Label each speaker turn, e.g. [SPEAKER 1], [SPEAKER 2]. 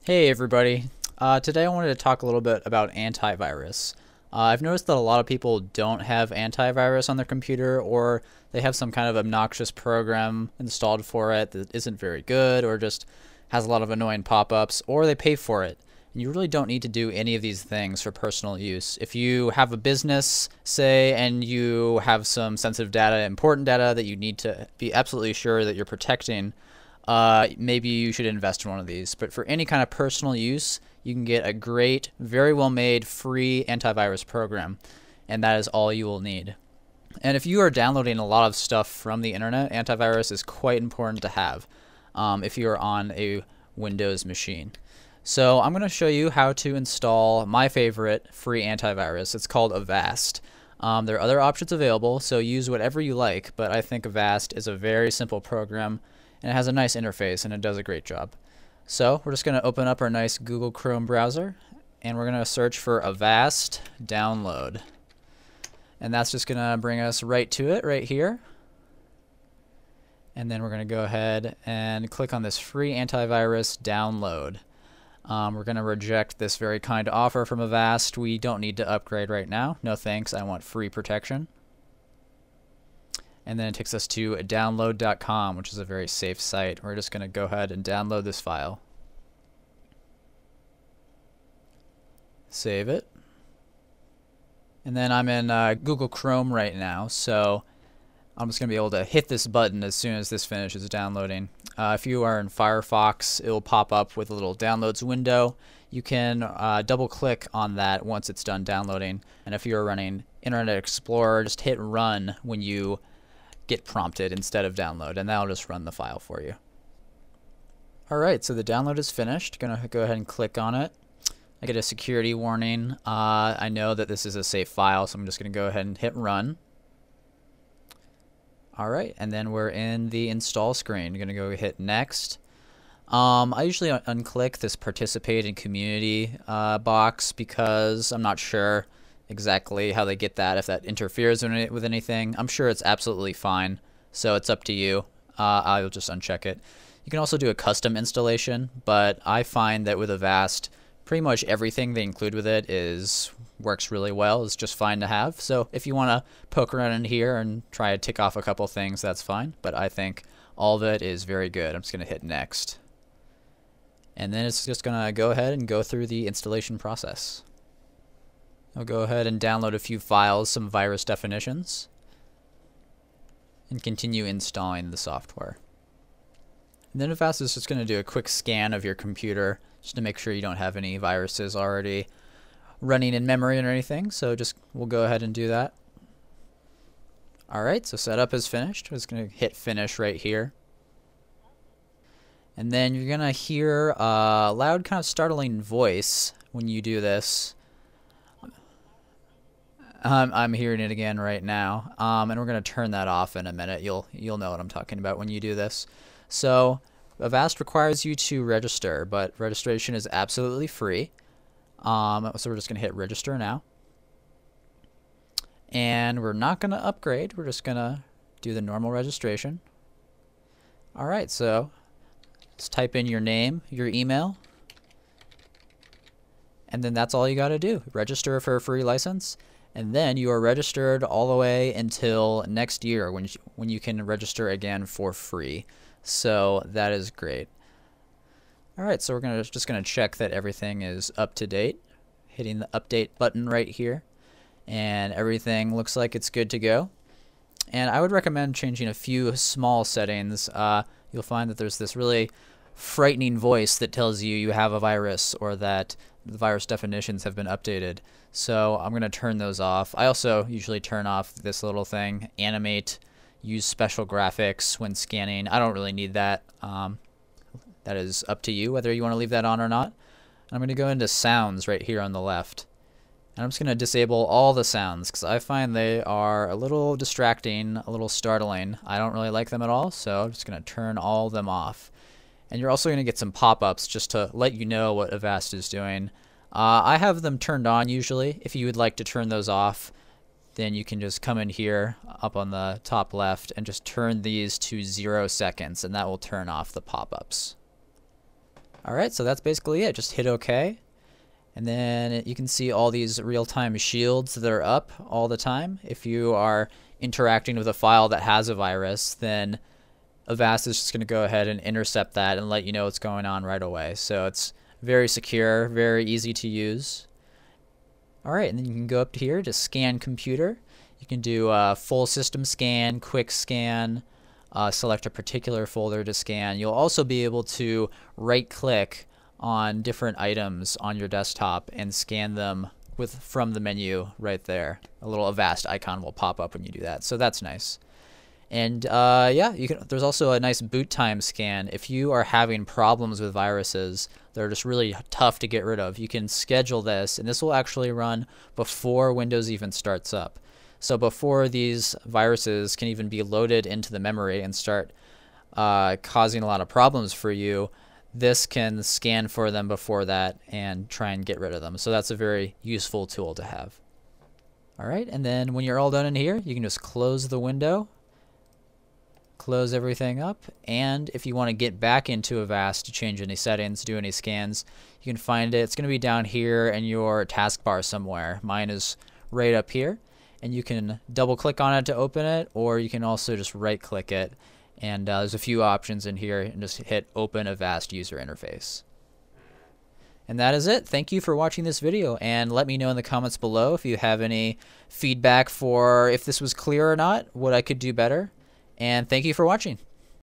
[SPEAKER 1] Hey everybody. Today I wanted to talk a little bit about antivirus. I've noticed that a lot of people don't have antivirus on their computer, or they have some kind of obnoxious program installed for it that isn't very good or just has a lot of annoying pop-ups, or they pay for it. And you really don't need to do any of these things for personal use. If you have a business, say, and you have some sensitive data, important data that you need to be absolutely sure that you're protecting, maybe you should invest in one of these. But for any kind of personal use, you can get a great, very well made, free antivirus program, and that is all you will need. And if you are downloading a lot of stuff from the internet, antivirus is quite important to have if you are on a Windows machine. So I'm going to show you how to install my favorite free antivirus. It's called Avast. There are other options available, so use whatever you like, but I think Avast is a very simple program, and it has a nice interface, and it does a great job. So we're just going to open up our nice Google Chrome browser, and we're going to search for Avast download. And that's just going to bring us right to it right here. And then we're going to go ahead and click on this free antivirus download. We're going to reject this very kind offer from Avast. We don't need to upgrade right now. No thanks, I want free protection. And then it takes us to download.com, which is a very safe site. We're just going to go ahead and download this file. Save it. And then I'm in Google Chrome right now, so I'm just going to be able to hit this button as soon as this finishes downloading. If you are in Firefox, it will pop up with a little downloads window. You can double click on that once it's done downloading. And if you're running Internet Explorer, just hit run when you get prompted instead of download, and that'll just run the file for you. Alright, so the download is finished. Gonna go ahead and click on it. I get a security warning. I know that this is a safe file, so I'm just gonna go ahead and hit run. Alright, and then we're in the install screen. You're gonna go hit next. I usually unclick this participate in community box because I'm not sure exactly how they get that, if that interferes with anything. I'm sure it's absolutely fine, so it's up to you. I'll just uncheck it. You can also do a custom installation, but I find that with Avast, pretty much everything they include with it works really well. It's just fine to have. So if you want to poke around in here and try to tick off a couple things, that's fine. But I think all of it is very good. I'm just going to hit next. And then it's just going to go ahead and go through the installation process. I'll go ahead and download a few files, some virus definitions, and continue installing the software. And then Avast is just going to do a quick scan of your computer just to make sure you don't have any viruses already running in memory or anything. So we'll go ahead and do that. Alright, so setup is finished. I'm just going to hit finish right here. And then you're going to hear a loud kind of startling voice when you do this. I'm hearing it again right now, and we're going to turn that off in a minute. You'll know what I'm talking about when you do this. So Avast requires you to register, but registration is absolutely free. So we're just going to hit register now. And we're not going to upgrade. We're just going to do the normal registration. Alright, so just type in your name, your email, and then that's all you got to do. Register for a free license. And then you are registered all the way until next year when you can register again for free. So that is great. Alright, so we're just gonna check that everything is up to date. Hitting the update button right here. And everything looks like it's good to go. And I would recommend changing a few small settings. You'll find that there's this really frightening voice that tells you have a virus or that the virus definitions have been updated. So I'm going to turn those off. I also usually turn off this little thing, animate, use special graphics when scanning. I don't really need that. That is up to you whether you want to leave that on or not. I'm going to go into sounds right here on the left. And I'm just going to disable all the sounds because I find they are a little distracting, a little startling. I don't really like them at all, so I'm just going to turn all of them off. And you're also going to get some pop-ups just to let you know what Avast is doing. I have them turned on usually. If you would like to turn those off, then you can just come in here up on the top left and just turn these to 0 seconds, and that will turn off the pop-ups. Alright, so that's basically it. Just hit OK. And then you can see all these real-time shields that are up all the time. If you are interacting with a file that has a virus, then Avast is just going to go ahead and intercept that and let you know what's going on right away. So it's very secure, very easy to use. Alright, and then you can go up to here to scan computer. You can do a full system scan, quick scan, select a particular folder to scan. You'll also be able to right-click on different items on your desktop and scan them from the menu right there. A little Avast icon will pop up when you do that, so that's nice. And yeah, there's also a nice boot time scan. If you are having problems with viruses that are just really tough to get rid of, you can schedule this, and this will actually run before Windows even starts up. So before these viruses can even be loaded into the memory and start causing a lot of problems for you, this can scan for them before that and try and get rid of them. So that's a very useful tool to have. Alright, and then when you're all done in here, you can just close the window, close everything up, and if you want to get back into Avast to change any settings, do any scans, you can find it. It's going to be down here in your taskbar somewhere. Mine is right up here, and you can double click on it to open it, or you can also just right click it, and there's a few options in here, and just hit Open Avast User Interface. And that is it. Thank you for watching this video, and let me know in the comments below if you have any feedback for if this was clear or not, what I could do better. And thank you for watching.